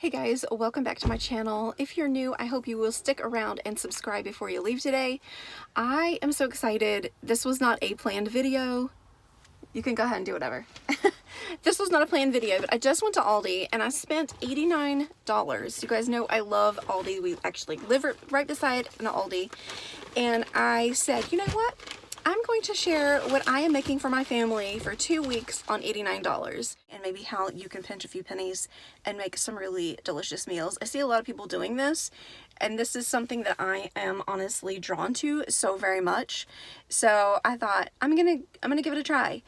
Hey guys, welcome back to my channel. If you're new, I hope you will stick around and subscribe before you leave today. I am so excited. This was not a planned video. You can go ahead and do whatever. This was not a planned video, but I just went to Aldi and I spent $89. You guys know I love Aldi. We actually live right beside an Aldi. And I said, you know what? I'm going to share what I am making for my family for 2 weeks on $89 and maybe how you can pinch a few pennies and make some really delicious meals. I see a lot of people doing this, and this is something that I am honestly drawn to so very much. So I thought I'm gonna give it a try.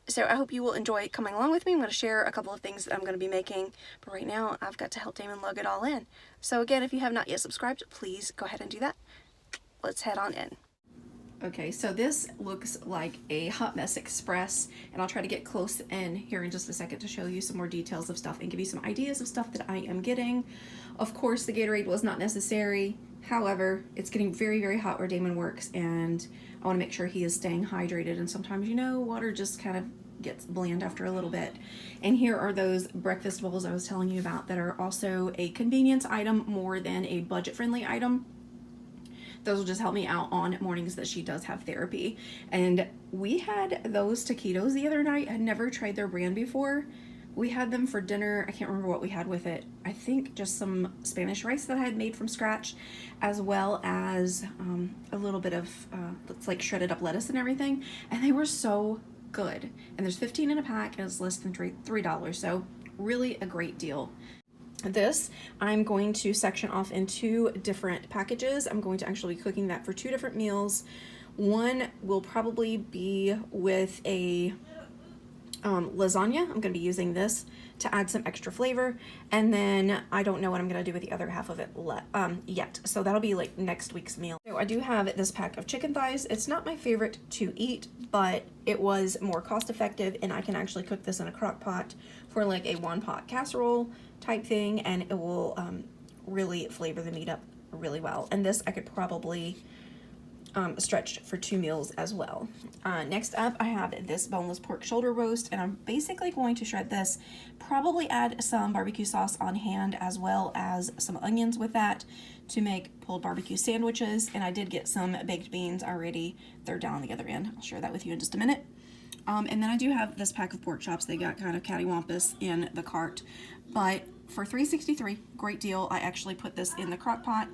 So I hope you will enjoy coming along with me. I'm going to share a couple of things that I'm going to be making, but right now I've got to help Damon lug it all in. So again, if you have not yet subscribed, please go ahead and do that. Let's head on in. Okay, so this looks like a Hot Mess Express, and I'll try to get close in here in just a second to show you some more details of stuff and give you some ideas of stuff that I am getting. Of course, the Gatorade was not necessary. However, it's getting very, very hot where Damon works, and I want to make sure he is staying hydrated, and sometimes, you know, water just kind of gets bland after a little bit. And here are those breakfast bowls I was telling you about that are also a convenience item more than a budget-friendly item. Those will just help me out on mornings that she does have therapy. And we had those taquitos the other night. I'd never tried their brand before. We had them for dinner. I can't remember what we had with it. I think just some Spanish rice that I had made from scratch, as well as a little bit of it's like shredded up lettuce and everything. And they were so good. And there's 15 in a pack, and it's less than $3. So really a great deal. This I'm going to section off in 2 different packages. I'm going to actually be cooking that for 2 different meals. One will probably be with a lasagna. I'm going to be using this to add some extra flavor, and then I don't know what I'm going to do with the other half of it yet, so that'll be like next week's meal. So I do have this pack of chicken thighs. It's not my favorite to eat, but it was more cost effective, and I can actually cook this in a crock pot for like a one pot casserole type thing, and it will really flavor the meat up really well. And this I could probably stretch for 2 meals as well. Next up, I have this boneless pork shoulder roast, and I'm basically going to shred this, probably add some barbecue sauce on hand as well as some onions with that to make pulled barbecue sandwiches. And I did get some baked beans already. They're down the other end. I'll share that with you in just a minute. And then I do have this pack of pork chops. They got kind of cattywampus in the cart, but for $3.63, great deal. I actually put this in the crock pot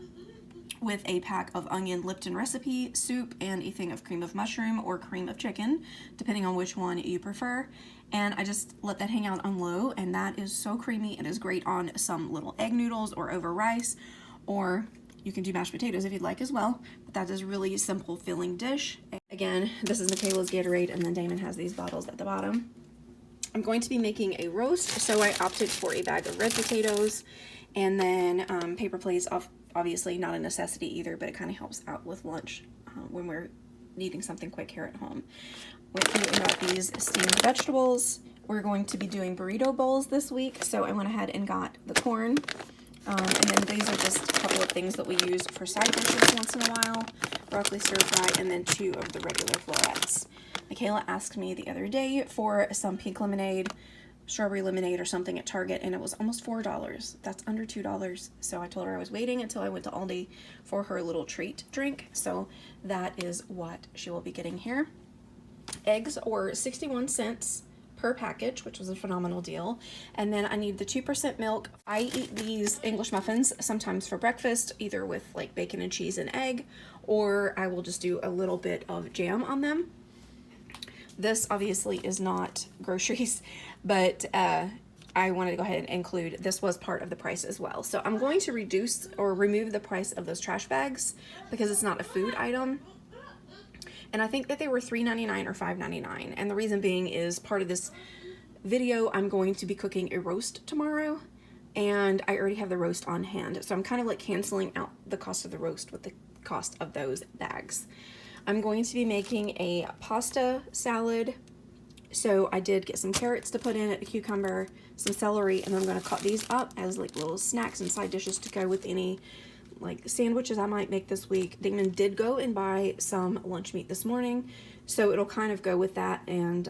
with a pack of onion Lipton recipe soup and a thing of cream of mushroom or cream of chicken, depending on which one you prefer. And I just let that hang out on low, and that is so creamy. It is great on some little egg noodles or over rice, or you can do mashed potatoes if you'd like as well. But that is really simple filling dish. Again, this is Michaela's Gatorade, and then Damon has these bottles at the bottom. I'm going to be making a roast, so I opted for a bag of red potatoes, and then paper plates off. Obviously not a necessity either, but it kind of helps out with lunch when we're needing something quick here at home. We're thinking about these steamed vegetables. We're going to be doing burrito bowls this week, so I went ahead and got the corn. And then these are just a couple of things that we use for side dishes once in a while. Broccoli stir fry, and then 2 of the regular florets. Michaela asked me the other day for some pink lemonade, strawberry lemonade or something at Target, and it was almost $4. That's under $2. So I told her I was waiting until I went to Aldi for her little treat drink. So that is what she will be getting here. Eggs were 61 cents per package, which was a phenomenal deal. And then I need the 2% milk. I eat these English muffins sometimes for breakfast, either with like bacon and cheese and egg, or I will just do a little bit of jam on them. This obviously is not groceries, but I wanted to go ahead and include, this was part of the price as well. So I'm going to reduce or remove the price of those trash bags because it's not a food item. And I think that they were $3.99 or $5.99. And the reason being is part of this video, I'm going to be cooking a roast tomorrow, and I already have the roast on hand. So I'm kind of like canceling out the cost of the roast with the cost of those bags. I'm going to be making a pasta salad. So I did get some carrots to put in it, a cucumber, some celery, and I'm going to cut these up as like little snacks and side dishes to go with any like sandwiches I might make this week. Damon did go and buy some lunch meat this morning, so it'll kind of go with that, and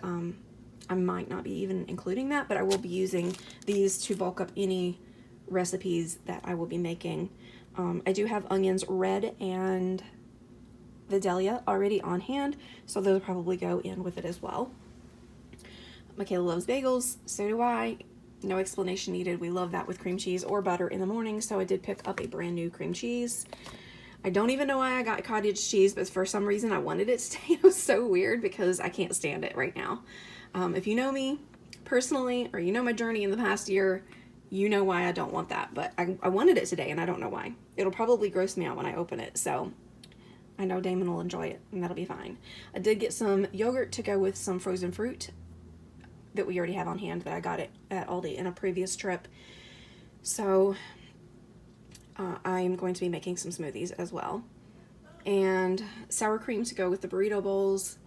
I might not be even including that, but I will be using these to bulk up any recipes that I will be making. I do have onions red and Vidalia already on hand, so those will probably go in with it as well. Michaela loves bagels, so do I. No explanation needed. We love that with cream cheese or butter in the morning, so I did pick up a brand new cream cheese. I don't even know why I got cottage cheese, but for some reason I wanted it today. It was so weird because I can't stand it right now. If you know me personally, or you know my journey in the past year, you know why I don't want that, but I wanted it today and I don't know why. It'll probably gross me out when I open it, so I know Damon will enjoy it and that'll be fine. I did get some yogurt to go with some frozen fruit that we already have on hand that I got it at Aldi in a previous trip. So I'm going to be making some smoothies as well. And sour cream to go with the burrito bowls.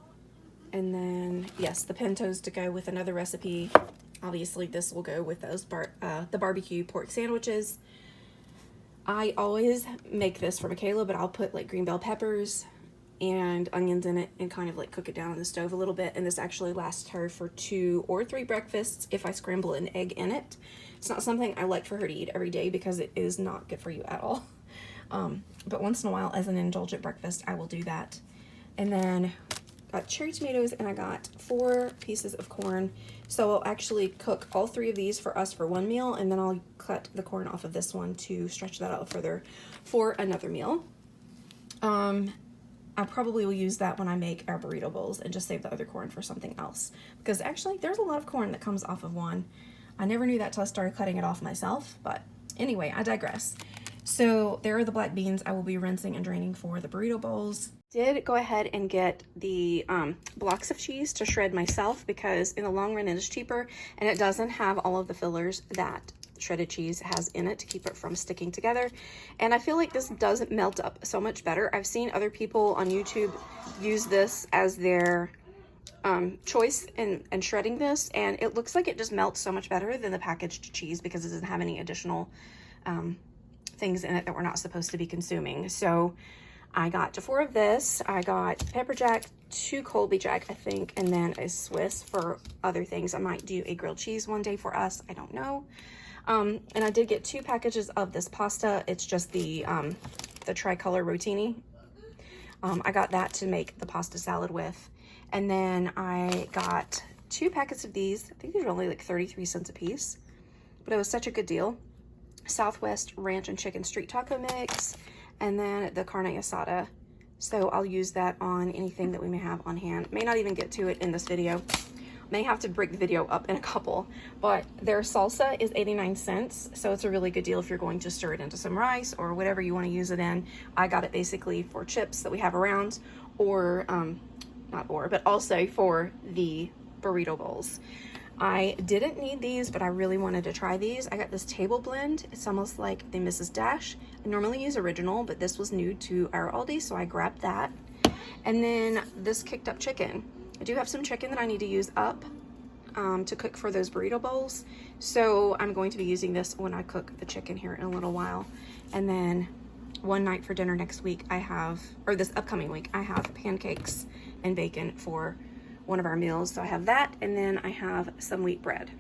And then, yes, the pintos to go with another recipe. Obviously, this will go with those the barbecue pork sandwiches. I always make this for Michaela, but I'll put like green bell peppers and onions in it and kind of like cook it down on the stove a little bit. And this actually lasts her for 2 or 3 breakfasts if I scramble an egg in it. It's not something I like for her to eat every day because it is not good for you at all. But once in a while as an indulgent breakfast, I will do that. And then got cherry tomatoes and I got 4 pieces of corn. So I'll actually cook all 3 of these for us for one meal, and then I'll cut the corn off of this one to stretch that out further for another meal. I probably will use that when I make our burrito bowls and just save the other corn for something else. Because actually, there's a lot of corn that comes off of one. I never knew that till I started cutting it off myself. But anyway, I digress. So there are the black beans I will be rinsing and draining for the burrito bowls. Did go ahead and get the blocks of cheese to shred myself because in the long run it is cheaper and it doesn't have all of the fillers that shredded cheese has in it to keep it from sticking together. And I feel like this does melt up so much better. I've seen other people on YouTube use this as their choice in shredding this, and it looks like it just melts so much better than the packaged cheese because it doesn't have any additional things in it that we're not supposed to be consuming. So I got 4 of this. I got pepper jack, 2 Colby jack, I think, and then a Swiss for other things. I might do a grilled cheese one day for us. I don't know. And I did get 2 packages of this pasta. It's just the tricolor rotini. I got that to make the pasta salad with. And then I got 2 packets of these. I think these were only like 33 cents a piece, but it was such a good deal. Southwest ranch and chicken street taco mix, and then the carne asada. So I'll use that on anything that we may have on hand. May not even get to it in this video. May have to break the video up in a couple, but their salsa is 89 cents. So it's a really good deal if you're going to stir it into some rice or whatever you want to use it in. I got it basically for chips that we have around, or but also for the burrito bowls. I didn't need these, but I really wanted to try these. I got this table blend. It's almost like the Mrs. Dash. I normally use original, but this was new to our Aldi, so I grabbed that. And then this kicked up chicken. I do have some chicken that I need to use up to cook for those burrito bowls. So I'm going to be using this when I cook the chicken here in a little while. And then one night for dinner next week, this upcoming week, I have pancakes and bacon for one of our meals. So I have that, and then I have some wheat bread.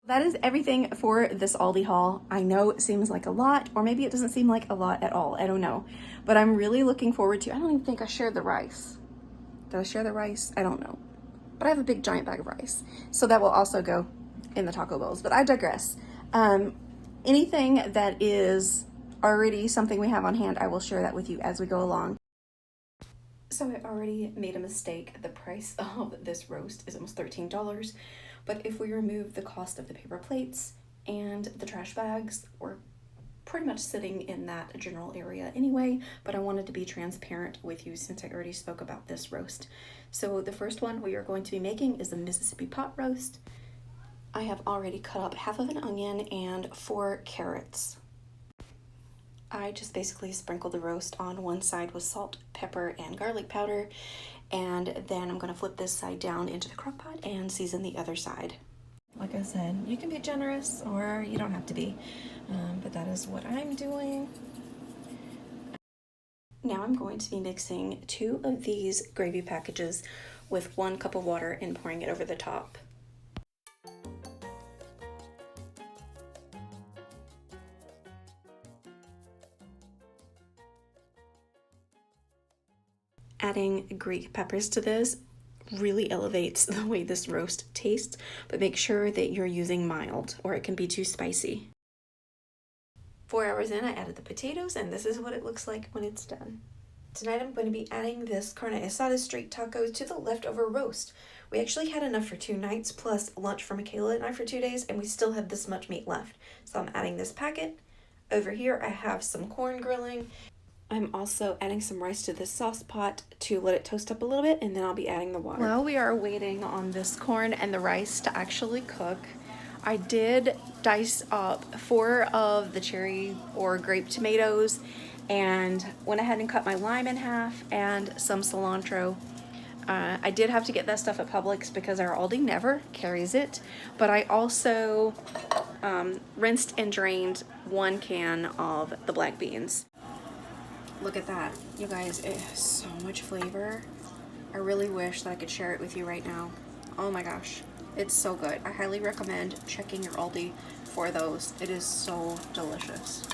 That is everything for this Aldi haul. I know it seems like a lot, or maybe it doesn't seem like a lot at all. I don't know. But I'm really looking forward to, I don't even think I shared the rice. Did I share the rice? I don't know. But I have a big giant bag of rice. So that will also go in the taco bowls. But I digress. Anything that is already something we have on hand, I will share that with you as we go along. So I already made a mistake. The price of this roast is almost $13. But if we remove the cost of the paper plates and the trash bags, we're pretty much sitting in that general area anyway, but I wanted to be transparent with you since I already spoke about this roast. So the first one we are going to be making is the Mississippi pot roast. I have already cut up half of an onion and 4 carrots. I just basically sprinkled the roast on one side with salt, pepper, and garlic powder, and then I'm going to flip this side down into the crock pot and season the other side. Like I said, you can be generous or you don't have to be, but that is what I'm doing. Now I'm going to be mixing 2 of these gravy packages with 1 cup of water and pouring it over the top. Adding Greek peppers to this really elevates the way this roast tastes, but make sure that you're using mild or it can be too spicy. 4 hours in, I added the potatoes, and this is what it looks like when it's done. Tonight I'm going to be adding this carne asada street tacos to the leftover roast. We actually had enough for 2 nights plus lunch for Michaela and I for 2 days, and we still have this much meat left. So I'm adding this packet. Over here I have some corn grilling. I'm also adding some rice to this sauce pot to let it toast up a little bit, and then I'll be adding the water. While we are waiting on this corn and the rice to actually cook, I did dice up 4 of the cherry or grape tomatoes and went ahead and cut my lime in half and some cilantro. I did have to get that stuff at Publix because our Aldi never carries it, but I also rinsed and drained 1 can of the black beans. Look at that, you guys, it has so much flavor. I really wish that I could share it with you right now. Oh my gosh, it's so good. I highly recommend checking your Aldi for those. It is so delicious.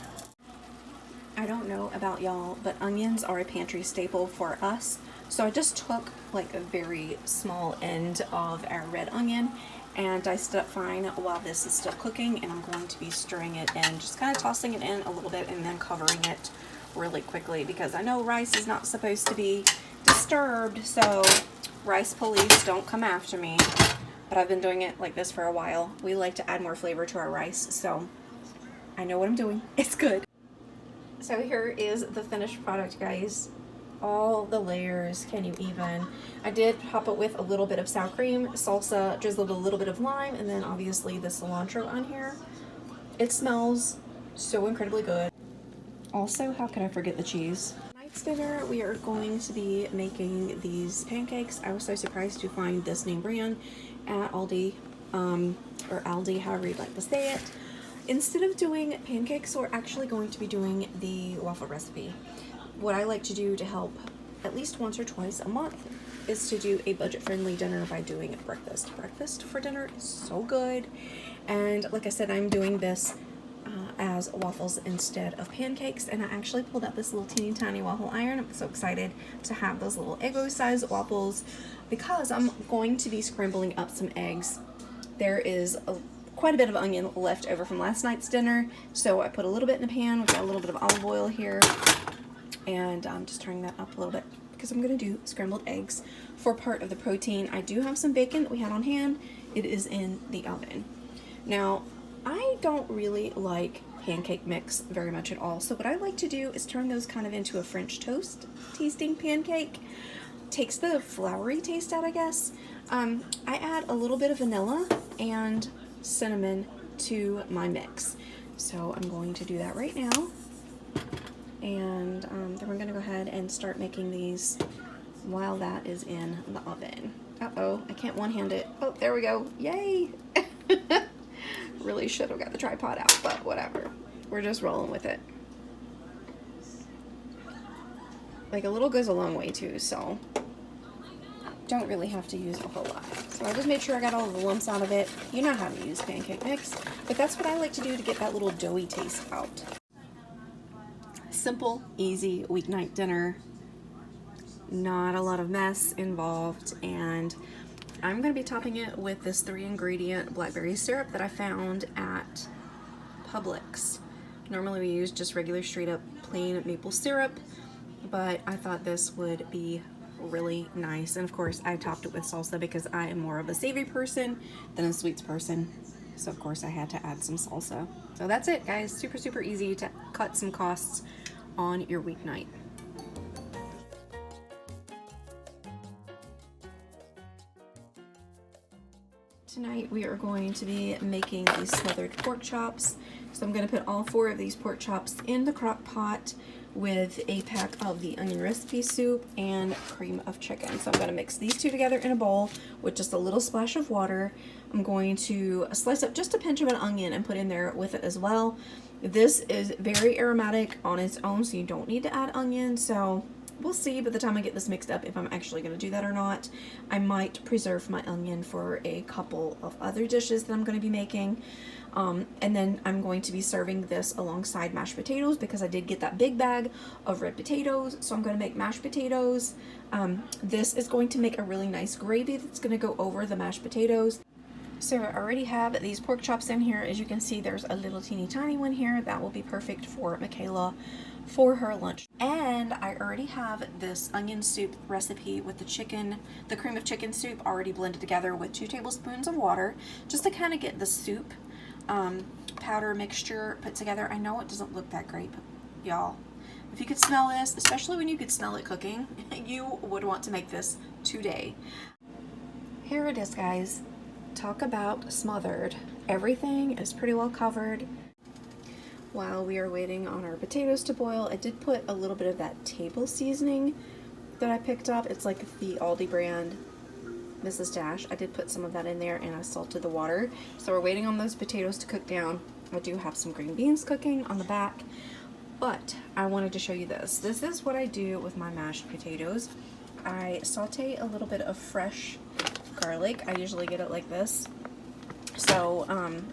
I don't know about y'all, but onions are a pantry staple for us. So I just took like a very small end of our red onion and diced it up fine while this is still cooking, and I'm going to be stirring it in, just kind of tossing it in a little bit and then covering it really quickly because I know rice is not supposed to be disturbed, so rice police, don't come after me. But I've been doing it like this for a while. We like to add more flavor to our rice, so I know what I'm doing. It's good. So here is the finished product, guys. All the layers, can you even? I did top it with a little bit of sour cream, salsa, drizzled a little bit of lime, and then obviously the cilantro on here. It smells so incredibly good. Also, how could I forget the cheese? Tonight's dinner, we are going to be making these pancakes. I was so surprised to find this name brand at Aldi, or Aldi, however you'd like to say it. Instead of doing pancakes, we're actually going to be doing the waffle recipe. What I like to do to help at least once or twice a month is to do a budget-friendly dinner by doing breakfast. Breakfast for dinner is so good. And like I said, I'm doing this as waffles instead of pancakes, and I actually pulled out this little teeny tiny waffle iron. I'm so excited to have those little Eggo-sized waffles because I'm going to be scrambling up some eggs. There is quite a bit of onion left over from last night's dinner, so I put a little bit in the pan. We've got a little bit of olive oil here, and I'm just turning that up a little bit because I'm going to do scrambled eggs for part of the protein. I do have some bacon that we had on hand. It is in the oven. Now, I don't really like pancake mix very much at all, so what I like to do is turn those kind of into a French toast tasting pancake. Takes the floury taste out, I guess. I add a little bit of vanilla and cinnamon to my mix, so I'm going to do that right now, and then we're going to go ahead and start making these while that is in the oven. Uh-oh, I can't one-hand it. Oh, there we go. Yay! Really should have got the tripod out, but whatever. We're just rolling with it. Like, a little goes a long way too, so don't really have to use a whole lot. So I just made sure I got all the lumps out of it. You know how to use pancake mix, but that's what I like to do to get that little doughy taste out. Simple, easy weeknight dinner. Not a lot of mess involved, and I'm going to be topping it with this 3-ingredient blackberry syrup that I found at Publix. Normally we use just regular straight up plain maple syrup, but I thought this would be really nice. And of course I topped it with salsa because I am more of a savory person than a sweets person, so of course I had to add some salsa. So that's it, guys. Super easy to cut some costs on your weeknight. Tonight we are going to be making these smothered pork chops. So I'm going to put all 4 of these pork chops in the crock pot with a pack of the onion recipe soup and cream of chicken. So I'm going to mix these 2 together in a bowl with just a little splash of water. I'm going to slice up just a pinch of an onion and put in there with it as well. This is very aromatic on its own, so you don't need to add onion. So we'll see by the time I get this mixed up if I'm actually going to do that or not. I might preserve my onion for a couple of other dishes that I'm going to be making. And then I'm going to be serving this alongside mashed potatoes because I did get that big bag of red potatoes. So I'm going to make mashed potatoes. This is going to make a really nice gravy that's going to go over the mashed potatoes. So I already have these pork chops in here. As you can see, there's a little teeny tiny one here that will be perfect for Michaela for her lunch. And I already have this onion soup recipe with the chicken, the cream of chicken soup already blended together with 2 tablespoons of water, just to kind of get the soup powder mixture put together. I know it doesn't look that great, but y'all, if you could smell this, especially when you could smell it cooking, you would want to make this today. Here it is, guys. Talk about smothered. Everything is pretty well covered. While we are waiting on our potatoes to boil, I did put a little bit of that table seasoning that I picked up. It's like the Aldi brand Mrs. Dash. I did put some of that in there and I salted the water. So we're waiting on those potatoes to cook down. I do have some green beans cooking on the back, but I wanted to show you this. This is what I do with my mashed potatoes. I saute a little bit of fresh garlic. I usually get it like this. So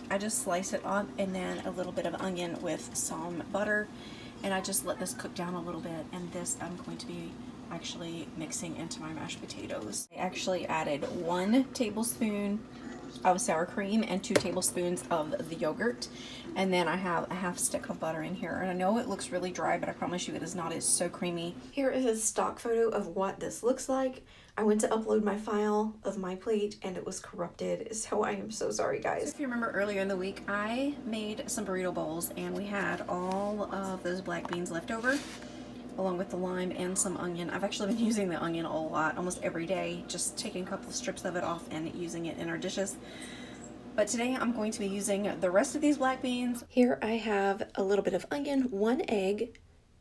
I just slice it up, and then a little bit of onion with some butter, and I just let this cook down a little bit, and this I'm going to be actually mixing into my mashed potatoes. I actually added 1 tablespoon of sour cream and 2 tablespoons of the yogurt, and then I have a half stick of butter in here. And I know it looks really dry, but I promise you it is not. It's so creamy. Here is a stock photo of what this looks like. I went to upload my file of my plate and it was corrupted, so I am so sorry, guys. If you remember earlier in the week, I made some burrito bowls and we had all of those black beans left over, along with the lime and some onion. I've actually been using the onion a lot, almost every day, just taking a couple of strips of it off and using it in our dishes. But today I'm going to be using the rest of these black beans. Here I have a little bit of onion, 1 egg,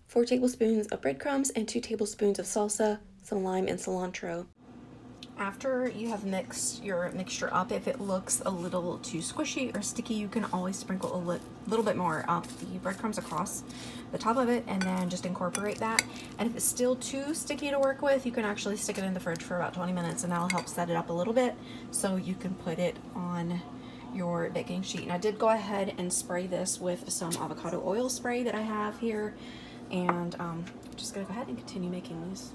4 tablespoons of breadcrumbs, and 2 tablespoons of salsa, some lime, and cilantro. After you have mixed your mixture up, if it looks a little too squishy or sticky, you can always sprinkle a little bit more of the breadcrumbs across the top of it and then just incorporate that. And if it's still too sticky to work with, you can actually stick it in the fridge for about 20 minutes and that'll help set it up a little bit so you can put it on your baking sheet. And I did go ahead and spray this with some avocado oil spray that I have here, and I'm just gonna go ahead and continue making these.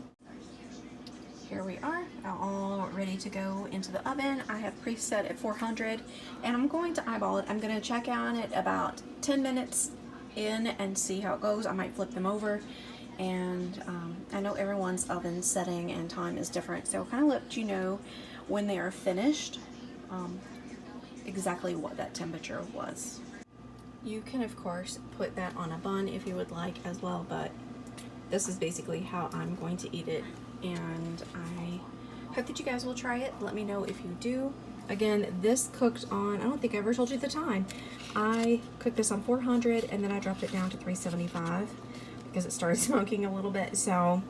Here we are, all ready to go into the oven. I have preset at 400 and I'm going to eyeball it. I'm going to check on it about 10 minutes in and see how it goes. I might flip them over, and I know everyone's oven setting and time is different, so kind of let you know when they are finished exactly what that temperature was. You can of course put that on a bun if you would like as well, but this is basically how I'm going to eat it, and I hope that you guys will try it. Let me know if you do. Again, this cooked on, I don't think I ever told you the time. I cooked this on 400 and then I dropped it down to 375 because it started smoking a little bit. So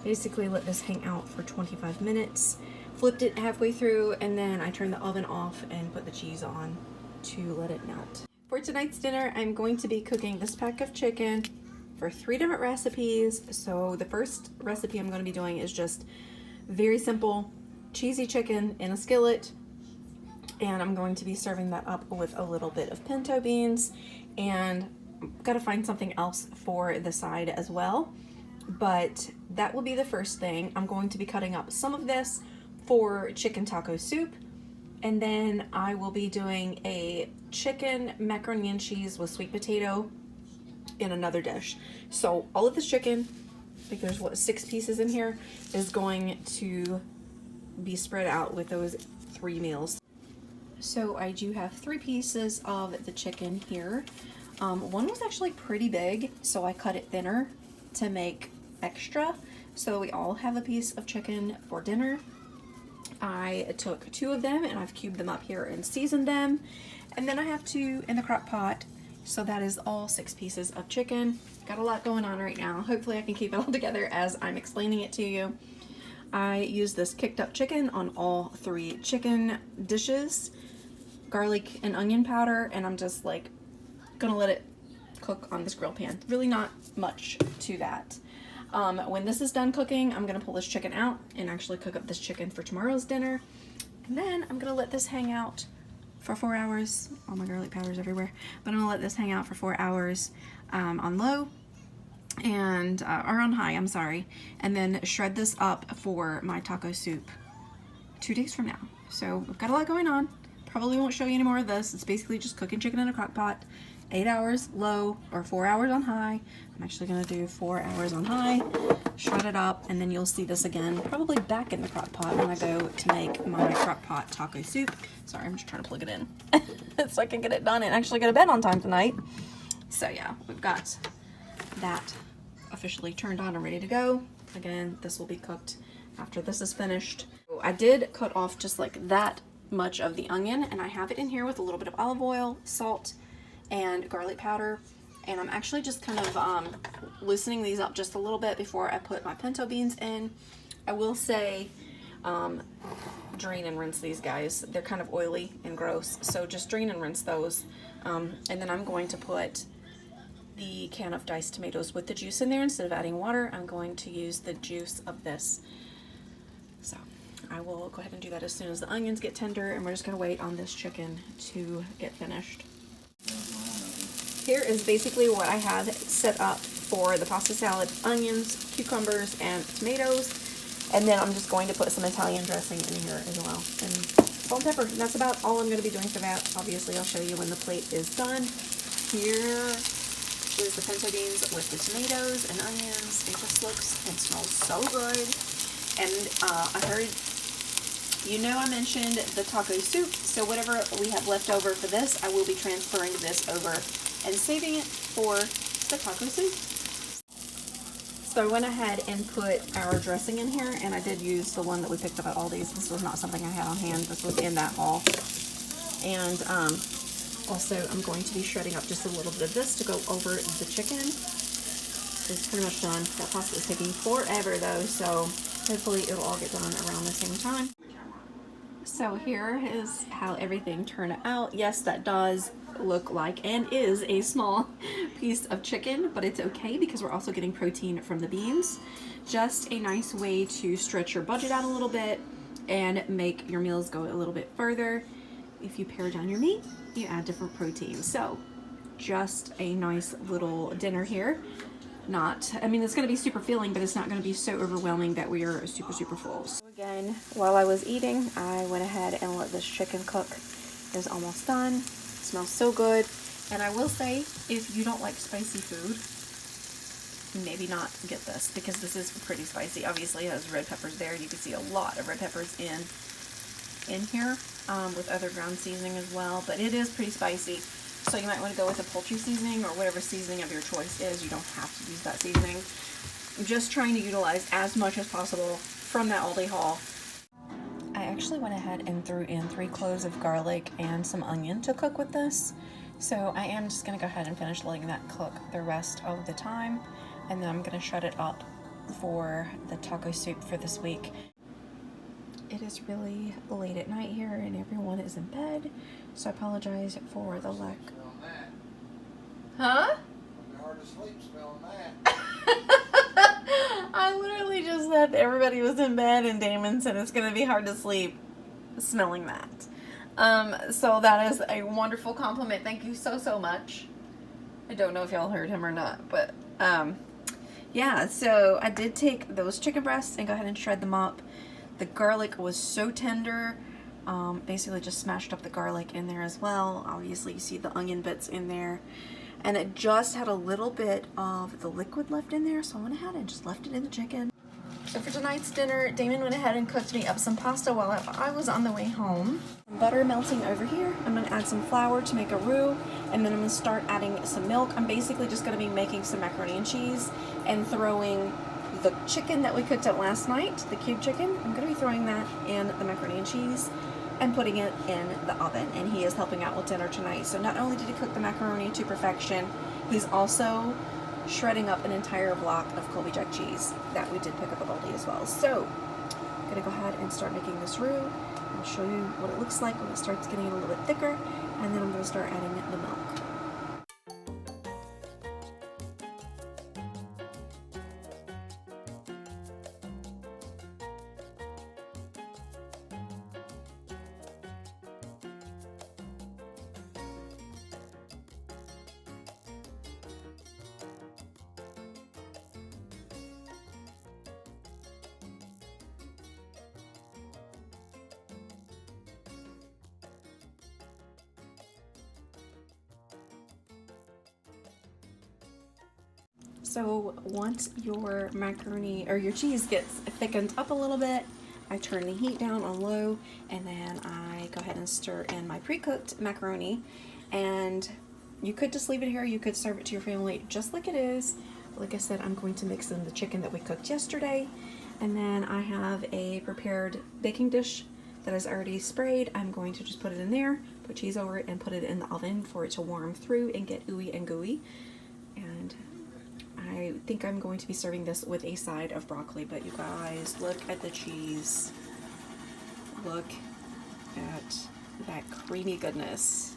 basically let this hang out for 25 minutes. Flipped it halfway through and then I turned the oven off and put the cheese on to let it melt. For tonight's dinner, I'm going to be cooking this pack of chicken for 3 different recipes. So the first recipe I'm going to be doing is just very simple cheesy chicken in a skillet, and I'm going to be serving that up with a little bit of pinto beans, and got to find something else for the side as well, but that will be the first thing. I'm going to be cutting up some of this for chicken taco soup, and then I will be doing a chicken macaroni and cheese with sweet potato in another dish. So all of this chicken, I think there's what, 6 pieces in here, is going to be spread out with those 3 meals. So I do have 3 pieces of the chicken here. One was actually pretty big, so I cut it thinner to make extra, so we all have a piece of chicken for dinner. I took 2 of them and I've cubed them up here and seasoned them, and then I have 2 in the crock pot. So that is all 6 pieces of chicken. Got a lot going on right now. Hopefully I can keep it all together as I'm explaining it to you. I use this kicked up chicken on all 3 chicken dishes, garlic and onion powder, and I'm just like gonna let it cook on this grill pan. Really not much to that. When this is done cooking, I'm gonna pull this chicken out and actually cook up this chicken for tomorrow's dinner. And then I'm gonna let this hang out for 4 hours. All my garlic powder's everywhere. But I'm gonna let this hang out for 4 hours on low and or on high, I'm sorry. And then shred this up for my taco soup 2 days from now. So we've got a lot going on. Probably won't show you any more of this. It's basically just cooking chicken in a crock pot. 8 hours low or 4 hours on high. I'm actually gonna do 4 hours on high, shred it up, and then you'll see this again, probably back in the crock pot when I go to make my crock pot taco soup. Sorry, I'm just trying to plug it in so I can get it done and actually go to bed on time tonight. So yeah, we've got that officially turned on and ready to go. Again, this will be cooked after this is finished. I did cut off just like that much of the onion, and I have it in here with a little bit of olive oil, salt, and garlic powder, and I'm actually just kind of loosening these up just a little bit before I put my pinto beans in. I will say drain and rinse these guys. They're kind of oily and gross, so just drain and rinse those. And then I'm going to put the can of diced tomatoes with the juice in there. Instead of adding water, I'm going to use the juice of this. So I will go ahead and do that as soon as the onions get tender, and we're just going to wait on this chicken to get finished. Here is basically what I have set up for the pasta salad: onions, cucumbers, and tomatoes. And then I'm just going to put some Italian dressing in here as well, and salt and pepper. And that's about all I'm going to be doing for that. Obviously, I'll show you when the plate is done. Here is the pinto beans with the tomatoes and onions. It just looks and smells so good. And I heard, I mentioned the taco soup, so whatever we have left over for this, I will be transferring this over and saving it for the taco soup. So I went ahead and put our dressing in here, and I did use the one that we picked up at Aldi's. This was not something I had on hand. This was in that haul. And also I'm going to be shredding up just a little bit of this to go over the chicken. It's pretty much done. That pasta is taking forever though, so hopefully it'll all get done around the same time. So here is how everything turned out. Yes, that does look like and is a small piece of chicken, but it's okay because we're also getting protein from the beans. Just a nice way to stretch your budget out a little bit and make your meals go a little bit further. If you pare down your meat, you add different proteins. So just a nice little dinner here. It's going to be super filling, but it's not going to be so overwhelming that we are super full. So again, while I was eating, I went ahead and let this chicken cook. It's almost done. It smells so good. And I will say, if you don't like spicy food, maybe not get this, because this is pretty spicy. Obviously it has red peppers there. You can see a lot of red peppers in here with other ground seasoning as well, but it is pretty spicy. So you might want to go with a poultry seasoning or whatever seasoning of your choice is. You don't have to use that seasoning. I'm just trying to utilize as much as possible from that Aldi haul. I actually went ahead and threw in 3 cloves of garlic and some onion to cook with this. So I am just going to go ahead and finish letting that cook the rest of the time. And then I'm going to shred it up for the taco soup for this week. It is really late at night here and everyone is in bed, so I apologize for the lack. Huh? Hard to sleep smelling that. I literally just said everybody was in bed and Damon said it's going to be hard to sleep smelling that. So that is a wonderful compliment. Thank you so much. I don't know if y'all heard him or not, but yeah, so I did take those chicken breasts and go ahead and shred them up. The garlic was so tender. Basically just smashed up the garlic in there as well. Obviously you see the onion bits in there. And it just had a little bit of the liquid left in there, so I went ahead and just left it in the chicken. So for tonight's dinner, Damon went ahead and cooked me up some pasta while I was on the way home. Butter melting over here. I'm going to add some flour to make a roux, and then I'm going to start adding some milk. I'm basically just going to be making some macaroni and cheese and throwing the chicken that we cooked up last night, the cube chicken. I'm going to be throwing that in the macaroni and cheese and putting it in the oven, and he is helping out with dinner tonight. So not only did he cook the macaroni to perfection, he's also shredding up an entire block of Colby Jack cheese that we did pick up at Aldi as well. So I'm going to go ahead and start making this roux. I'll show you what it looks like when it starts getting a little bit thicker, and then I'm going to start adding the milk. So once your macaroni or your cheese gets thickened up a little bit, I turn the heat down on low, and then I go ahead and stir in my pre-cooked macaroni. And you could just leave it here, you could serve it to your family just like it is. Like I said, I'm going to mix in the chicken that we cooked yesterday, and then I have a prepared baking dish that is already sprayed. I'm going to just put it in there, put cheese over it, and put it in the oven for it to warm through and get ooey and gooey. And I think I'm going to be serving this with a side of broccoli, but you guys, look at the cheese. Look at that creamy goodness.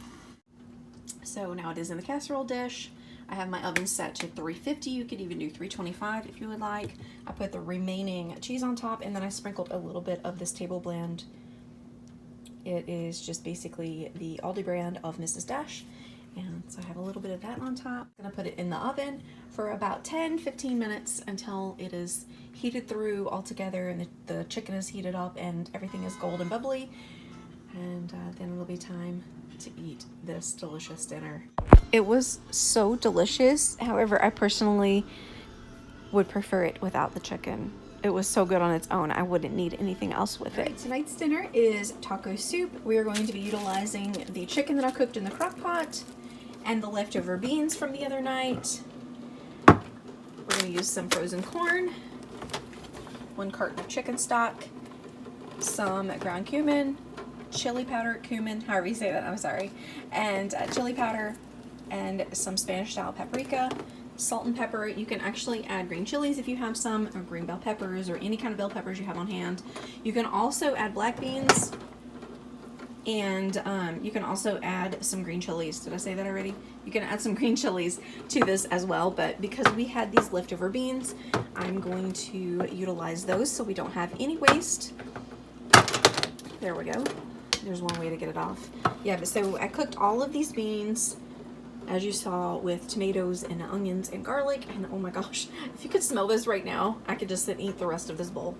So now it is in the casserole dish. I have my oven set to 350. You could even do 325 if you would like. I put the remaining cheese on top, and then I sprinkled a little bit of this table blend. It is just basically the Aldi brand of Mrs. Dash. And so I have a little bit of that on top. I'm gonna put it in the oven for about 10-15 minutes until it is heated through all together and the chicken is heated up and everything is golden bubbly. And then it'll be time to eat this delicious dinner. It was so delicious. However, I personally would prefer it without the chicken. It was so good on its own. I wouldn't need anything else with it. Tonight's dinner is taco soup. We are going to be utilizing the chicken that I cooked in the crock pot and the leftover beans from the other night. We're going to use some frozen corn, 1 carton of chicken stock, some ground cumin, chili powder, cumin, however you say that, I'm sorry, and chili powder, and some Spanish style paprika, salt and pepper. You can actually add green chilies if you have some, or green bell peppers, or any kind of bell peppers you have on hand. You can also add black beans, and you can also add some green chilies. Did I say that already? You can add some green chilies to this as well, but because we had these leftover beans, I'm going to utilize those so we don't have any waste. There we go. There's one way to get it off. Yeah, but so I cooked all of these beans, as you saw, with tomatoes and onions and garlic, and oh my gosh, if you could smell this right now, I could just sit and eat the rest of this bowl.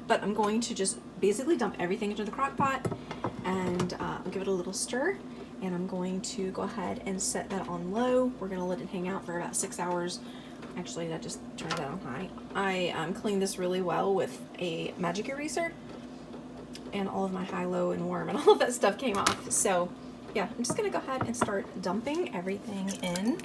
But I'm going to just basically dump everything into the crock pot and give it a little stir, and I'm going to go ahead and set that on low. We're going to let it hang out for about 6 hours. Actually, that just turned out on high. I cleaned this really well with a magic eraser, and all of my high, low, and warm and all of that stuff came off. So yeah, I'm just gonna go ahead and start dumping everything in.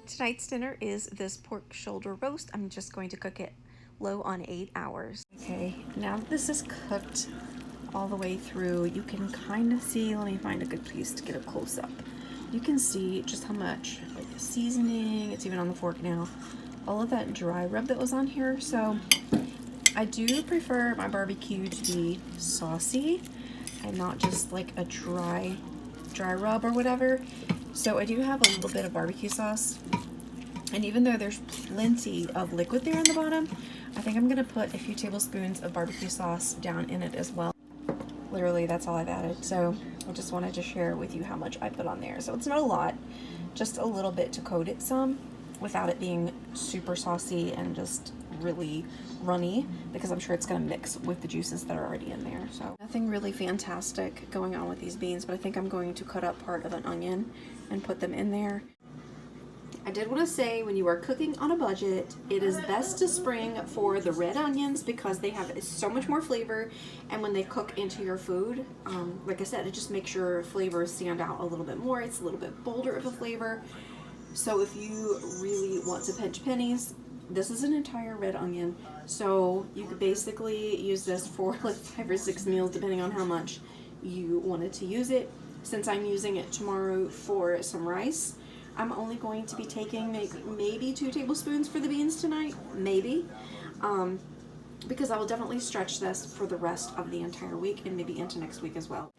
Tonight's dinner is this pork shoulder roast. I'm just going to cook it low on 8 hours. Okay, now that this is cooked all the way through, you can kind of see, let me find a good piece to get a close up. You can see just how much like seasoning, it's even on the fork now, all of that dry rub that was on here. So I do prefer my barbecue to be saucy and not just like a dry rub or whatever. So I do have a little bit of barbecue sauce, and even though there's plenty of liquid there on the bottom, I think I'm gonna put a few tablespoons of barbecue sauce down in it as well. Literally, that's all I've added. So I just wanted to share with you how much I put on there. So it's not a lot, just a little bit to coat it some without it being super saucy and just really runny, because I'm sure it's gonna mix with the juices that are already in there. So nothing really fantastic going on with these beans, but I think I'm going to cut up part of an onion and put them in there. I did want to say, when you are cooking on a budget, it is best to spring for the red onions because they have so much more flavor, and when they cook into your food, like I said, it just makes your flavors stand out a little bit more. It's a little bit bolder of a flavor. So if you really want to pinch pennies, this is an entire red onion, so you could basically use this for like 5 or 6 meals depending on how much you wanted to use it. Since I'm using it tomorrow for some rice, I'm only going to be taking maybe 2 tablespoons for the beans tonight, maybe, because I will definitely stretch this for the rest of the entire week and maybe into next week as well.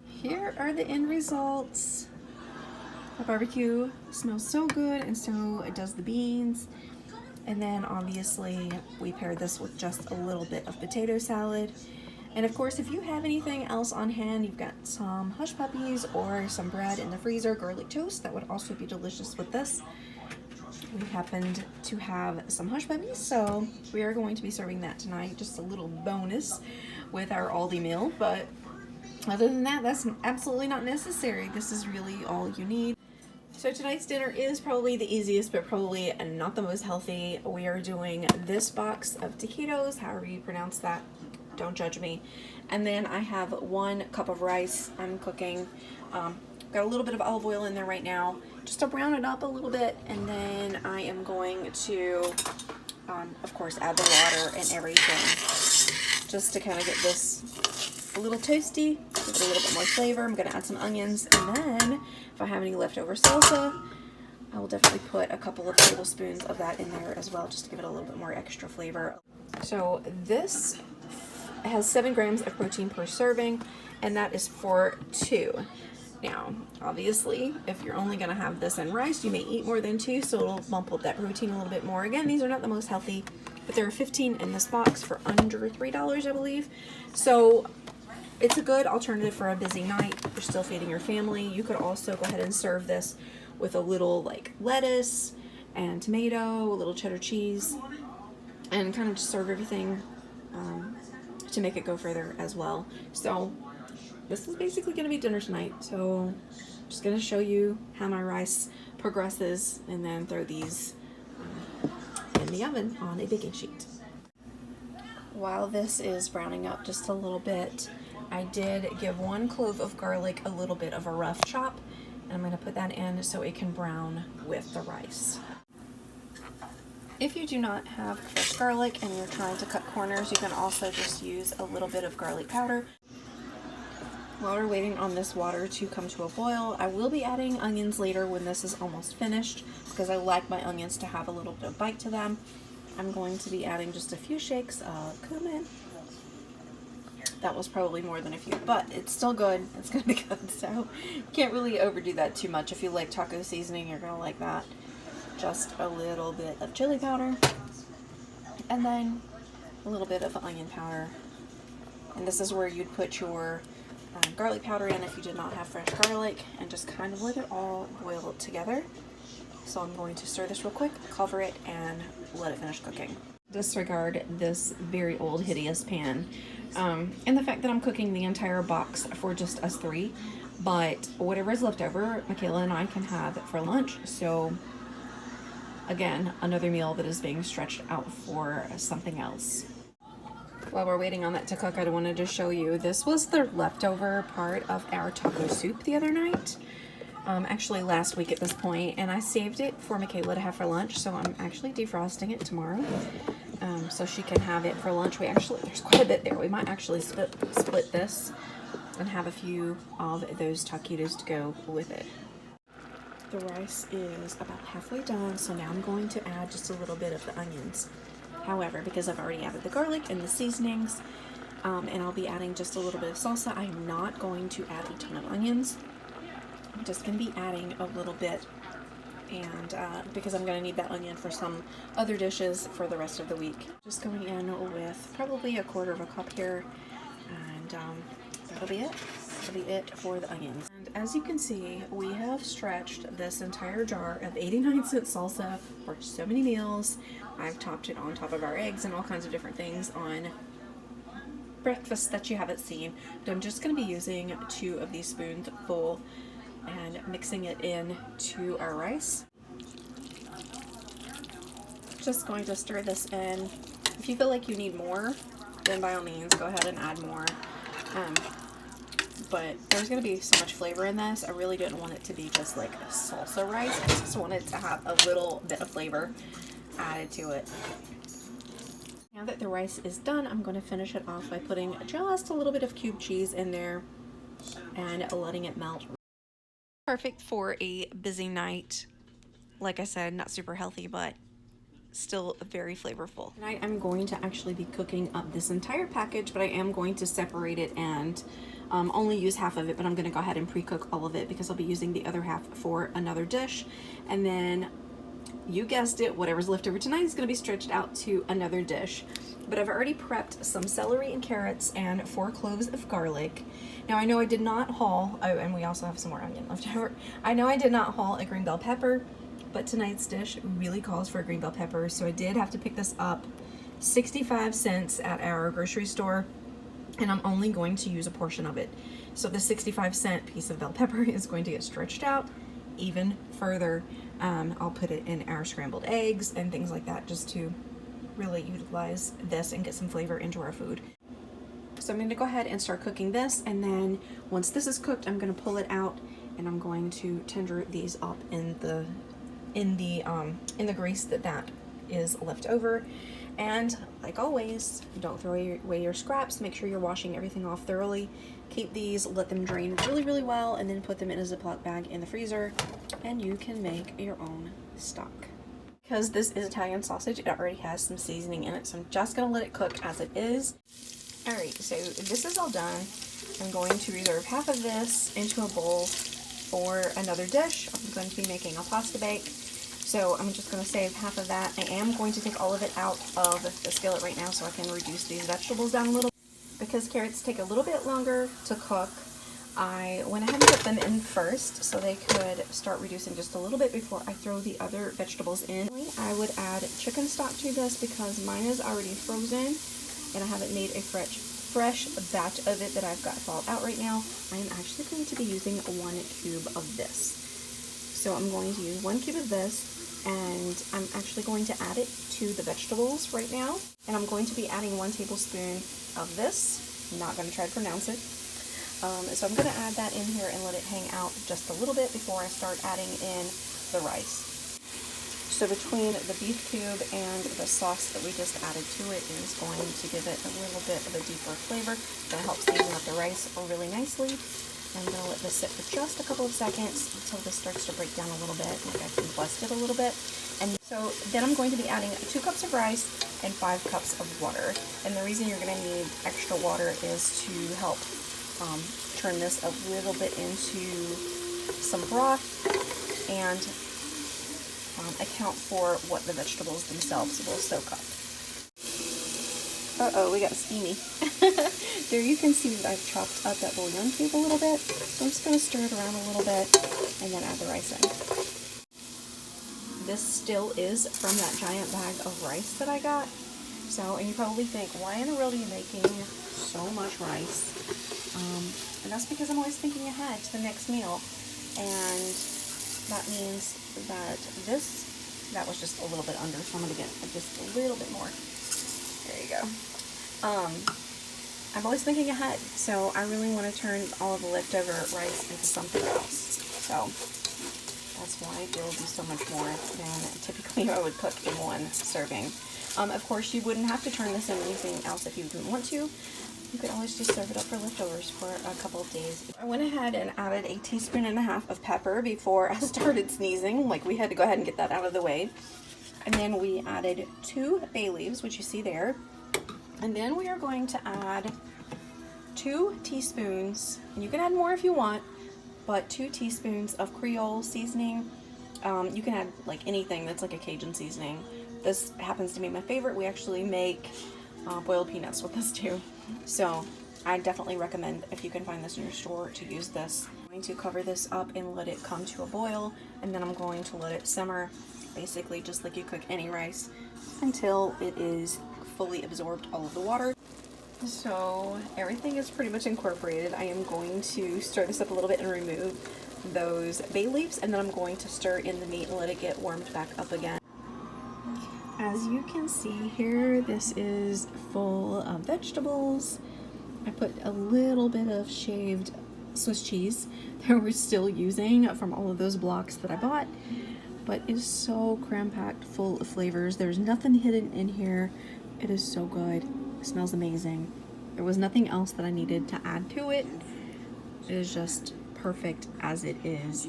Here are the end results. The barbecue smells so good, and so it does the beans. And then obviously we paired this with just a little bit of potato salad. And of course, if you have anything else on hand, you've got some hush puppies or some bread in the freezer, garlic toast, that would also be delicious with this. We happened to have some hush puppies, so we are going to be serving that tonight. Just a little bonus with our Aldi meal, but other than that, that's absolutely not necessary. This is really all you need. So tonight's dinner is probably the easiest, but probably not the most healthy. We are doing this box of taquitos, however you pronounce that. Don't judge me. And then I have 1 cup of rice I'm cooking. Got a little bit of olive oil in there right now, just to brown it up a little bit. And then I am going to, of course, add the water and everything, just to kind of get this a little toasty, give it a little bit more flavor. I'm going to add some onions, and then if I have any leftover salsa, I will definitely put a couple of tablespoons of that in there as well, just to give it a little bit more extra flavor. So this has 7 grams of protein per serving, and that is for 2. Now, obviously, if you're only going to have this in rice, you may eat more than 2, so it'll bump up that protein a little bit more. Again, these are not the most healthy, but there are 15 in this box for under $3, I believe. So it's a good alternative for a busy night. You're still feeding your family. You could also go ahead and serve this with a little like lettuce and tomato, a little cheddar cheese, and kind of just serve everything to make it go further as well. So this is basically going to be dinner tonight. So I'm just going to show you how my rice progresses, and then throw these in the oven on a baking sheet. While this is browning up just a little bit, I did give 1 clove of garlic a little bit of a rough chop, and I'm going to put that in so it can brown with the rice. If you do not have fresh garlic and you're trying to cut corners, you can also just use a little bit of garlic powder. While we're waiting on this water to come to a boil, I will be adding onions later when this is almost finished, because I like my onions to have a little bit of bite to them. I'm going to be adding just a few shakes of cumin. That was probably more than a few, but it's still good. It's going to be good, so you can't really overdo that too much. If you like taco seasoning, you're going to like that. Just a little bit of chili powder, and then a little bit of onion powder. And this is where you'd put your garlic powder in if you did not have fresh garlic, and just kind of let it all boil together. So I'm going to stir this real quick, cover it, and let it finish cooking. Disregard this very old, hideous pan. And the fact that I'm cooking the entire box for just us 3, but whatever is left over, Michaela and I can have it for lunch. So again, another meal that is being stretched out for something else. While we're waiting on that to cook, I wanted to show you, this was the leftover part of our taco soup the other night. Actually last week at this point, and I saved it for Michaela to have for lunch, so I'm actually defrosting it tomorrow, so she can have it for lunch. There's quite a bit there. We might actually split this and have a few of those taquitos to go with it. The rice is about halfway done, so now I'm going to add just a little bit of the onions. However, because I've already added the garlic and the seasonings, and I'll be adding just a little bit of salsa, I'm not going to add a ton of onions. I'm just going to be adding a little bit, and because I'm going to need that onion for some other dishes for the rest of the week. Just going in with probably a 1/4 cup here, and that'll be it. That'll be it for the onions. And as you can see, we have stretched this entire jar of 89-cent salsa for so many meals. I've topped it on top of our eggs and all kinds of different things on breakfasts that you haven't seen. But I'm just going to be using 2 of these spoons full and mixing it in to our rice. Just going to stir this in. If you feel like you need more, then by all means go ahead and add more. but there's going to be so much flavor in this. I really didn't want it to be just like salsa rice. I just wanted to have a little bit of flavor added to it. Now that the rice is done, I'm going to finish it off by putting just a little bit of cube cheese in there and letting it melt. Perfect for a busy night. Like I said, not super healthy, but still very flavorful. Tonight I'm going to actually be cooking up this entire package, but I am going to separate it and only use half of it, but I'm going to go ahead and pre-cook all of it because I'll be using the other half for another dish. And then, you guessed it, whatever's left over tonight is going to be stretched out to another dish. But I've already prepped some celery and carrots and 4 cloves of garlic. Now I know I did not haul, oh, and we also have some more onion left over. I know I did not haul a green bell pepper, but tonight's dish really calls for a green bell pepper, so I did have to pick this up 65 cents at our grocery store, and I'm only going to use a portion of it. So the 65-cent piece of bell pepper is going to get stretched out even further. I'll put it in our scrambled eggs and things like that just to really utilize this and get some flavor into our food. So I'm going to go ahead and start cooking this, and then once this is cooked, I'm going to pull it out and I'm going to tender these up in the grease that is left over. And like always, don't throw away your scraps. Make sure you're washing everything off thoroughly. Keep these, let them drain really, really well, and then put them in a Ziploc bag in the freezer, and you can make your own stock. Because this is Italian sausage, it already has some seasoning in it, so I'm just gonna let it cook as it is. Alright, so this is all done. I'm going to reserve half of this into a bowl for another dish. I'm going to be making a pasta bake, so I'm just going to save half of that. I am going to take all of it out of the skillet right now so I can reduce these vegetables down a little. Because carrots take a little bit longer to cook, I went ahead and put them in first so they could start reducing just a little bit before I throw the other vegetables in. I would add chicken stock to this because mine is already frozen and I haven't made a fresh batch of it that I've got thawed out right now. I am actually going to be using 1 cube of this. So I'm going to use 1 cube of this, and I'm actually going to add it to the vegetables right now. And I'm going to be adding 1 tablespoon of this. I'm not going to try to pronounce it. So I'm going to add that in here and let it hang out just a little bit before I start adding in the rice. So between the beef cube and the sauce that we just added to it is going to give it a little bit of a deeper flavor that helps season up the rice really nicely. I'm going to let this sit for just a couple of seconds until this starts to break down a little bit, like I can bless it a little bit. And so then I'm going to be adding 2 cups of rice and 5 cups of water. And the reason you're going to need extra water is to help turn this a little bit into some broth and account for what the vegetables themselves will soak up. Uh-oh, we got steamy. There you can see that I've chopped up that bouillon cube a little bit. So I'm just going to stir it around a little bit and then add the rice in. This still is from that giant bag of rice that I got. So, and you probably think, why in the world are you making so much rice? And that's because I'm always thinking ahead to the next meal. And that means that that was just a little bit under, so I'm going to get just a little bit more. There you go. I'm always thinking ahead, so I really want to turn all of the leftover rice into something else. So that's why there will be so much more than typically I would cook in one serving. Of course, you wouldn't have to turn this into anything else if you didn't want to. You could always just serve it up for leftovers for a couple of days. I went ahead and added 1.5 teaspoons of pepper before I started sneezing. Like, we had to go ahead and get that out of the way. And then we added 2 bay leaves, which you see there. And then we are going to add 2 teaspoons, and you can add more if you want, but 2 teaspoons of Creole seasoning. You can add like anything that's like a Cajun seasoning. This happens to be my favorite. We actually make boiled peanuts with this too. So I definitely recommend, if you can find this in your store, to use this. I'm going to cover this up and let it come to a boil, and then I'm going to let it simmer, basically just like you cook any rice, until it is fully absorbed all of the water. So everything is pretty much incorporated. I am going to stir this up a little bit and remove those bay leaves, and then I'm going to stir in the meat and let it get warmed back up again. As you can see here, this is full of vegetables. I put a little bit of shaved Swiss cheese that we're still using from all of those blocks that I bought. But it is so cram-packed full of flavors. There's nothing hidden in here. It is so good. It smells amazing. There was nothing else that I needed to add to it. It is just perfect as it is.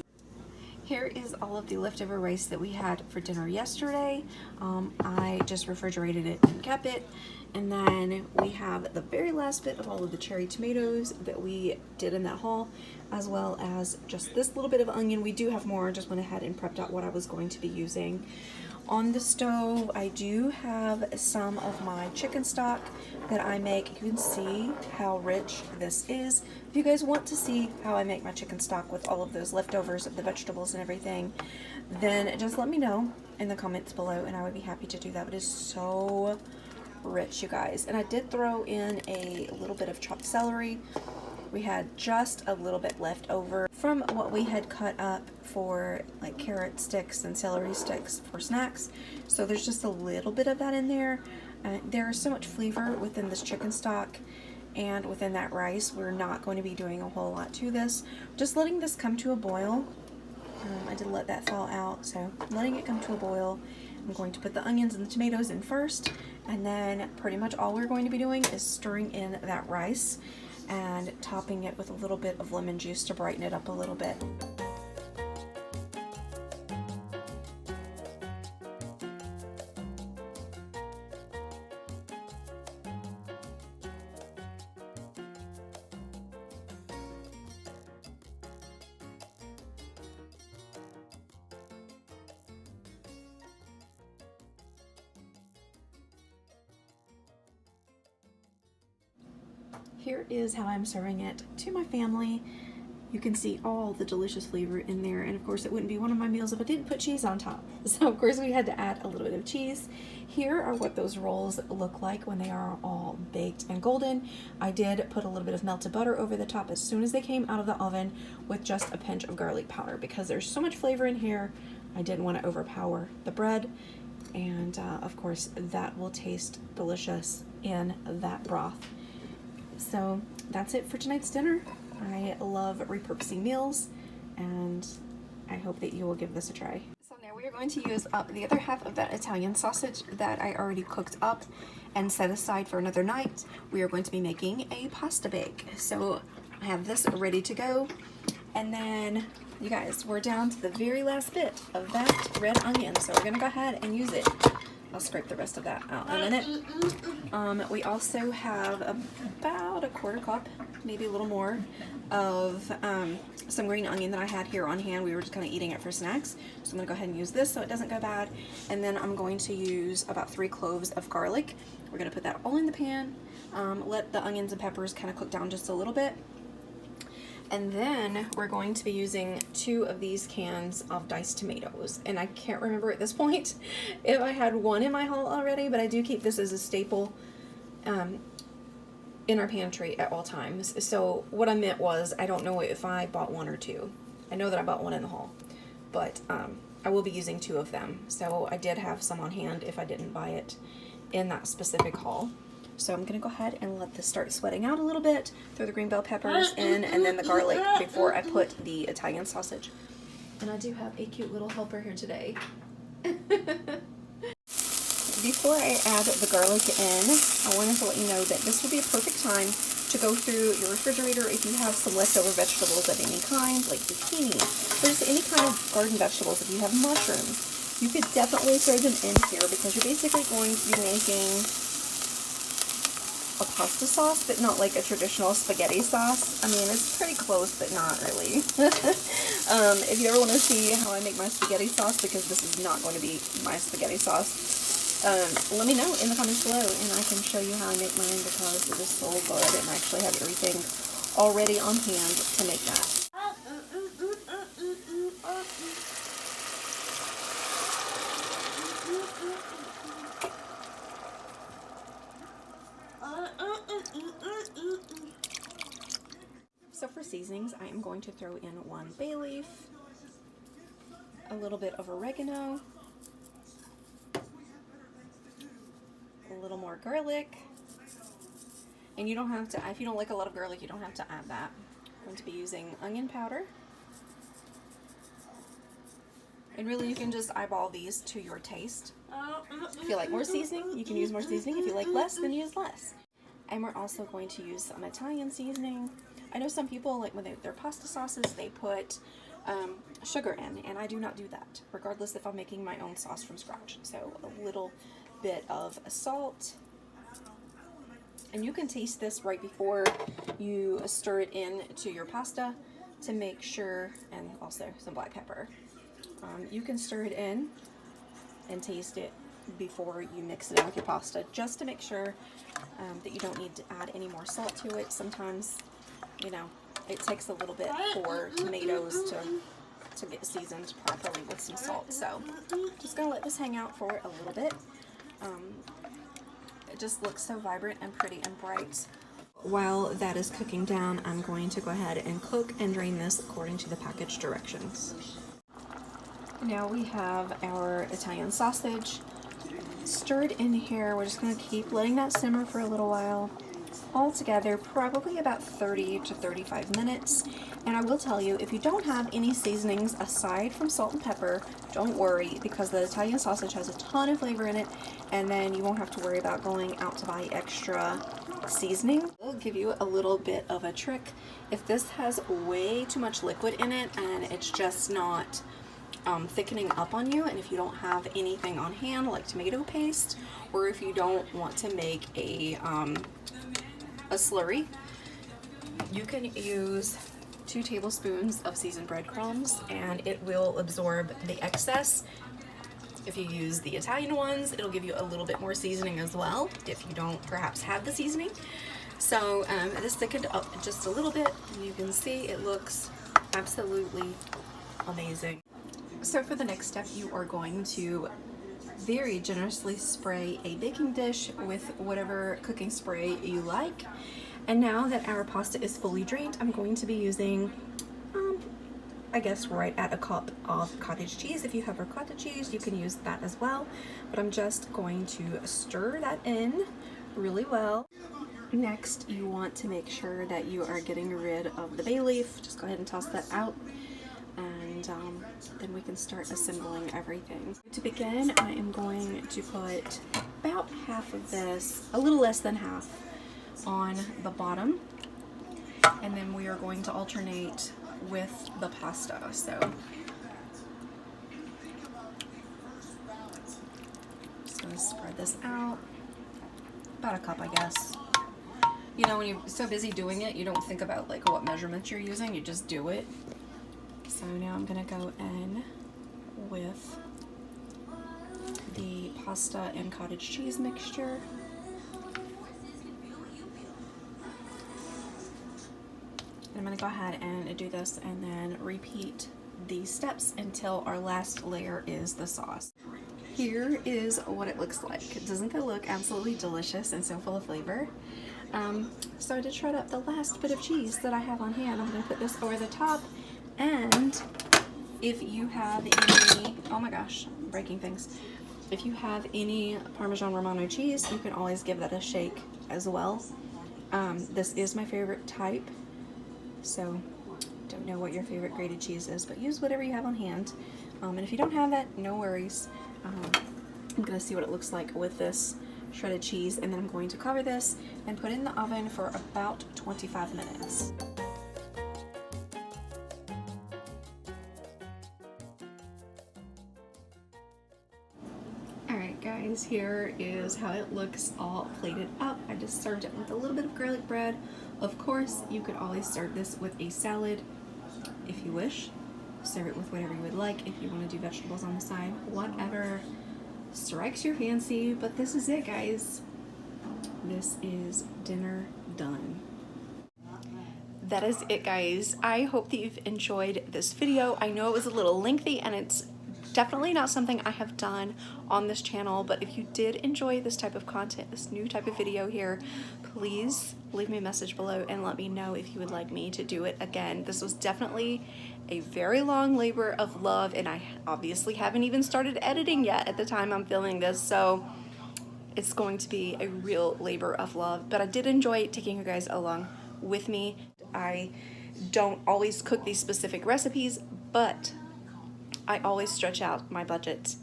Here is all of the leftover rice that we had for dinner yesterday. I just refrigerated it and kept it. And then we have the very last bit of all of the cherry tomatoes that we did in that haul, as well as just this little bit of onion. We do have more. I just went ahead and prepped out what I was going to be using. On the stove, I do have some of my chicken stock that I make. You can see how rich this is. If you guys want to see how I make my chicken stock with all of those leftovers of the vegetables and everything, then just let me know in the comments below and I would be happy to do that. It is so rich, you guys. And I did throw in a little bit of chopped celery. We had just a little bit left over from what we had cut up for like carrot sticks and celery sticks for snacks. So there's just a little bit of that in there. There is so much flavor within this chicken stock and within that rice. We're not going to be doing a whole lot to this. Just letting this come to a boil. I did let that fall out, so letting it come to a boil. I'm going to put the onions and the tomatoes in first, and then pretty much all we're going to be doing is stirring in that rice and topping it with a little bit of lemon juice to brighten it up a little bit. Here is how I'm serving it to my family. You can see all the delicious flavor in there, and of course it wouldn't be one of my meals if I didn't put cheese on top. So of course we had to add a little bit of cheese. Here are what those rolls look like when they are all baked and golden. I did put a little bit of melted butter over the top as soon as they came out of the oven with just a pinch of garlic powder because there's so much flavor in here. I didn't want to overpower the bread, and of course that will taste delicious in that broth. So that's it for tonight's dinner. I love repurposing meals, and I hope that you will give this a try. So now we are going to use up the other half of that Italian sausage that I already cooked up and set aside for another night. We are going to be making a pasta bake. So I have this ready to go. And then, you guys, we're down to the very last bit of that red onion. So we're gonna go ahead and use it. I'll scrape the rest of that out in a minute. We also have about a quarter cup, maybe a little more, of some green onion that I had here on hand. We were just kind of eating it for snacks. So I'm going to go ahead and use this so it doesn't go bad. And then I'm going to use about 3 cloves of garlic. We're going to put that all in the pan. Let the onions and peppers kind of cook down just a little bit. And then we're going to be using 2 of these cans of diced tomatoes. And I can't remember at this point if I had one in my haul already, but I do keep this as a staple in our pantry at all times. So what I meant was, I don't know if I bought 1 or 2. I know that I bought 1 in the haul, but I will be using 2 of them. So I did have some on hand if I didn't buy it in that specific haul. So I'm going to go ahead and let this start sweating out a little bit, throw the green bell peppers in, and then the garlic before I put the Italian sausage. And I do have a cute little helper here today. Before I add the garlic in, I wanted to let you know that this would be a perfect time to go through your refrigerator if you have some leftover vegetables of any kind, like zucchini, or just any kind of garden vegetables. If you have mushrooms, you could definitely throw them in here because you're basically going to be making a pasta sauce, but not like a traditional spaghetti sauce. I mean, it's pretty close, but not really. If you ever want to see how I make my spaghetti sauce, because this is not going to be my spaghetti sauce, let me know in the comments below, and I can show you how I make mine because it is so good, and I actually have everything already on hand to make that. So for seasonings, I am going to throw in 1 bay leaf, a little bit of oregano, a little more garlic, and you don't have to, if you don't like a lot of garlic, you don't have to add that. I'm going to be using onion powder. And really you can just eyeball these to your taste. If you like more seasoning, you can use more seasoning. If you like less, then use less. And we're also going to use some Italian seasoning. I know some people, like when their pasta sauces, they put sugar in, and I do not do that, regardless if I'm making my own sauce from scratch. So a little bit of salt. And you can taste this right before you stir it in to your pasta to make sure, and also some black pepper. You can stir it in and taste it before you mix it in with your pasta, just to make sure that you don't need to add any more salt to it. Sometimes, you know, it takes a little bit for tomatoes to get seasoned properly with some salt. So just gonna let this hang out for a little bit. It just looks so vibrant and pretty and bright. While that is cooking down, I'm going to go ahead and cook and drain this according to the package directions. Now we have our Italian sausage stirred in here. We're just going to keep letting that simmer for a little while. All together, probably about 30 to 35 minutes. And I will tell you, if you don't have any seasonings aside from salt and pepper, don't worry, because the Italian sausage has a ton of flavor in it, and then you won't have to worry about going out to buy extra seasoning. I'll give you a little bit of a trick. If this has way too much liquid in it and it's just not thickening up on you, and if you don't have anything on hand like tomato paste, or if you don't want to make a slurry, you can use 2 tablespoons of seasoned breadcrumbs and it will absorb the excess. If you use the Italian ones, it'll give you a little bit more seasoning as well if you don't perhaps have the seasoning. So this thickened up just a little bit, and you can see it looks absolutely amazing. So for the next step, you are going to very generously spray a baking dish with whatever cooking spray you like. And now that our pasta is fully drained, I'm going to be using, I guess, right at a cup of cottage cheese. If you have ricotta cheese, you can use that as well. But I'm just going to stir that in really well. Next, you want to make sure that you are getting rid of the bay leaf. Just go ahead and toss that out. And then we can start assembling everything. To begin, I am going to put about half of this, a little less than half, on the bottom, and then we are going to alternate with the pasta. So just going to spread this out, about a cup, I guess. You know, when you're so busy doing it, you don't think about like what measurements you're using, you just do it. So now I'm gonna go in with the pasta and cottage cheese mixture. I'm going to go ahead and do this and then repeat these steps until our last layer is the sauce. Here is what it looks like. Doesn't that look absolutely delicious and so full of flavor? So to shred up the last bit of cheese that I have on hand, I'm going to put this over the top. And if you have any, oh my gosh, I'm breaking things. If you have any Parmesan Romano cheese, you can always give that a shake as well. This is my favorite type. So, don't know what your favorite grated cheese is, but use whatever you have on hand. And if you don't have that, no worries. I'm going to see what it looks like with this shredded cheese, and then I'm going to cover this and put it in the oven for about 25 minutes. Alright guys, here is how it looks all plated up. I just served it with a little bit of garlic bread. Of course, you could always serve this with a salad if you wish. Serve it with whatever you would like. If you want to do vegetables on the side, whatever strikes your fancy. But this is it, guys. This is dinner done. That is it, guys. I hope that you've enjoyed this video. I know it was a little lengthy, and it's definitely not something I have done on this channel, but if you did enjoy this type of content, this new type of video here, please leave me a message below and let me know if you would like me to do it again. This was definitely a very long labor of love, and I obviously haven't even started editing yet at the time I'm filming this, so it's going to be a real labor of love, but I did enjoy taking you guys along with me. I don't always cook these specific recipes, but I always stretch out my budget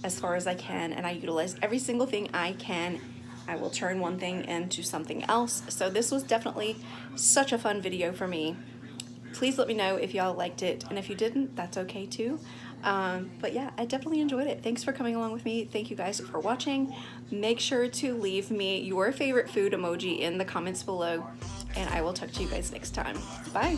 as far as I can, and I utilize every single thing I can. I will turn one thing into something else. So this was definitely such a fun video for me. Please let me know if y'all liked it, and if you didn't, that's okay too. But yeah, I definitely enjoyed it. Thanks for coming along with me. Thank you guys for watching. Make sure to leave me your favorite food emoji in the comments below, and I will talk to you guys next time. Bye.